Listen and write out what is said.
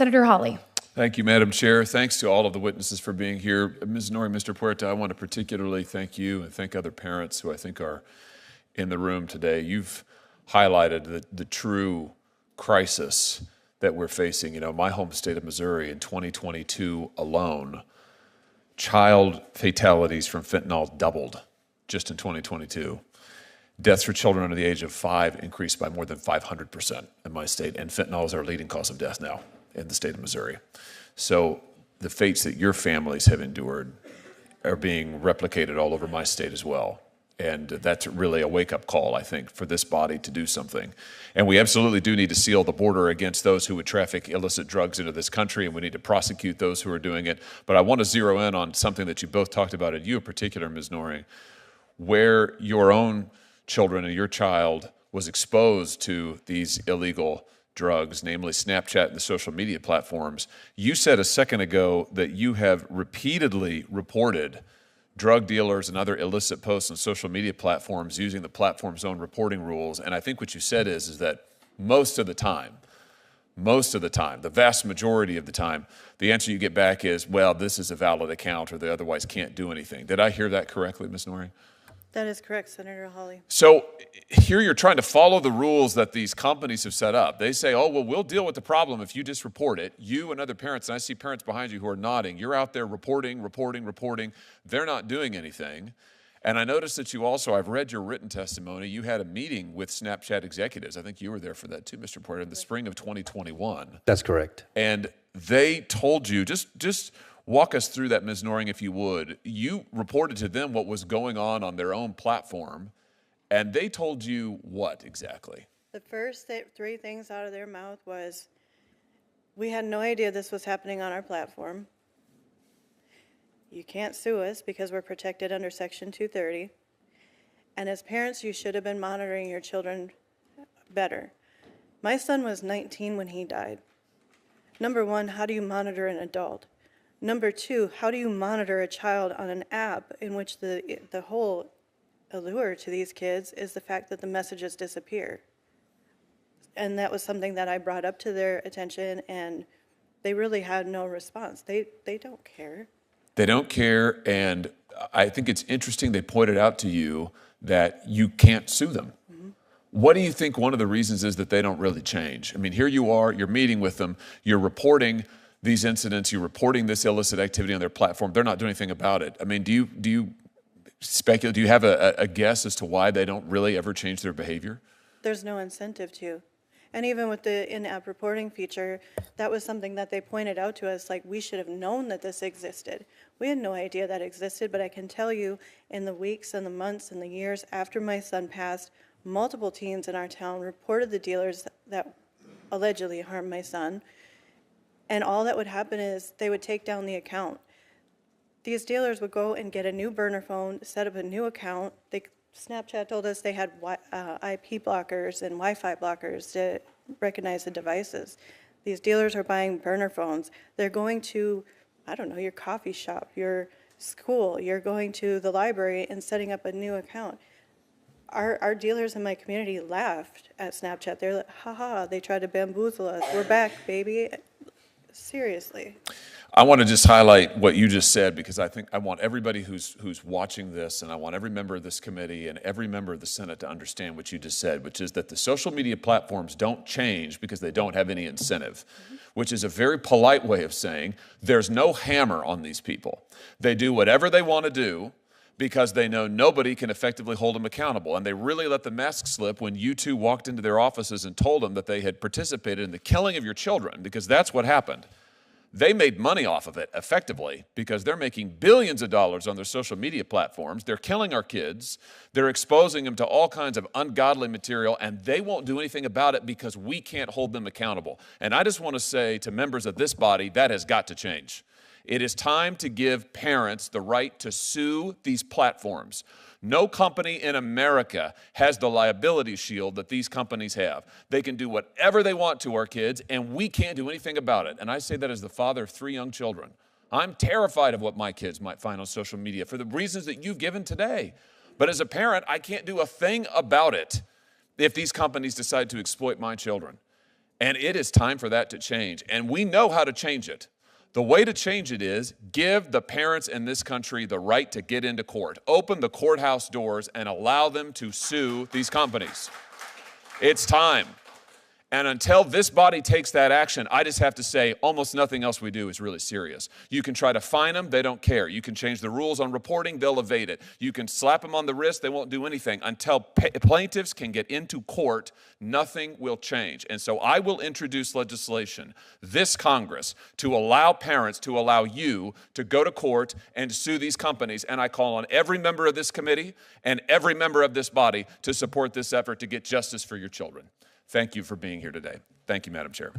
Senator Hawley. Thank you, Madam Chair. Thanks to all of the witnesses for being here. Ms. Nori, Mr. Puerta, I want to particularly thank you and thank other parents who I think are in the room today. You've highlighted the true crisis that we're facing. You know, my home state of Missouri in 2022 alone, child fatalities from fentanyl doubled just in 2022. Deaths for children under the age of 5 increased by more than 500% in my state, and fentanyl is our leading cause of death now in the state of Missouri. So the fates that your families have endured are being replicated all over my state as well. And that's really a wake-up call, I think, for this body to do something. And we absolutely do need to seal the border against those who would traffic illicit drugs into this country, and we need to prosecute those who are doing it. But I want to zero in on something that you both talked about, and you in particular, Ms. Nori, where your own children and your child was exposed to these illegal drugs, namely Snapchat and the social media platforms. You said a second ago that you have repeatedly reported drug dealers and other illicit posts on social media platforms using the platform's own reporting rules. And I think what you said is that most of the time, the vast majority of the time, the answer you get back is, well, this is a valid account or they otherwise can't do anything. Did I hear that correctly, Ms. Nori? That is correct, Senator Hawley. So here you're trying to follow the rules that these companies have set up. They say, oh, well, we'll deal with the problem if you just report it. You and other parents, and I see parents behind you who are nodding, you're out there reporting. They're not doing anything. And I noticed that you also, I've read your written testimony, you had a meeting with Snapchat executives. I think you were there for that too, Mr. Porter, in the spring of 2021. That's correct. And they told you, just walk us through that, Ms. Noring, if you would. You reported to them what was going on their own platform, and they told you what exactly? The first three things out of their mouth was, we had no idea this was happening on our platform. You can't sue us because we're protected under Section 230. And as parents, you should have been monitoring your children better. My son was 19 when he died. Number one, how do you monitor an adult? Number two, how do you monitor a child on an app in which the whole allure to these kids is the fact that the messages disappear? And that was something that I brought up to their attention, and they really had no response. They don't care. They don't care, and I think it's interesting they pointed out to you that you can't sue them. Mm-hmm. What do you think one of the reasons is that they don't really change? I mean, here you are, you're meeting with them, you're reporting these incidents, you're reporting this illicit activity on their platform. They're not doing anything about it. I mean, do you speculate, do you have a guess as to why they don't really ever change their behavior? There's no incentive to. And even with the in-app reporting feature, that was something that they pointed out to us, like we should have known that this existed. We had no idea that existed, but I can tell you in the weeks and the months and the years after my son passed, multiple teens in our town reported the dealers that allegedly harmed my son. And all that would happen is they would take down the account. These dealers would go and get a new burner phone, set up a new account. Snapchat told us they had IP blockers and Wi-Fi blockers to recognize the devices. These dealers are buying burner phones. They're going to, I don't know, your coffee shop, your school, you're going to the library and setting up a new account. Our dealers in my community laughed at Snapchat. They're like, haha, they tried to bamboozle us. We're back, baby. Seriously. I want to just highlight what you just said, because I think I want everybody who's watching this, and I want every member of this committee and every member of the Senate to understand what you just said, which is that the social media platforms don't change because they don't have any incentive, which is a very polite way of saying there's no hammer on these people. They do whatever they want to do because they know nobody can effectively hold them accountable. And they really let the mask slip when you two walked into their offices and told them that they had participated in the killing of your children, because that's what happened. They made money off of it effectively because they're making billions of dollars on their social media platforms. They're killing our kids. They're exposing them to all kinds of ungodly material, and they won't do anything about it because we can't hold them accountable. And I just want to say to members of this body, that has got to change. It is time to give parents the right to sue these platforms. No company in America has the liability shield that these companies have. They can do whatever they want to our kids, and we can't do anything about it. And I say that as the father of 3 young children. I'm terrified of what my kids might find on social media for the reasons that you've given today. But as a parent, I can't do a thing about it if these companies decide to exploit my children. And it is time for that to change. And we know how to change it. The way to change it is give the parents in this country the right to get into court. Open the courthouse doors and allow them to sue these companies. It's time. And until this body takes that action, I just have to say almost nothing else we do is really serious. You can try to fine them, they don't care. You can change the rules on reporting, they'll evade it. You can slap them on the wrist, they won't do anything. Until plaintiffs can get into court, nothing will change. And so I will introduce legislation, this Congress, to allow parents, to allow you to go to court and sue these companies. And I call on every member of this committee and every member of this body to support this effort to get justice for your children. Thank you for being here today. Thank you, Madam Chair.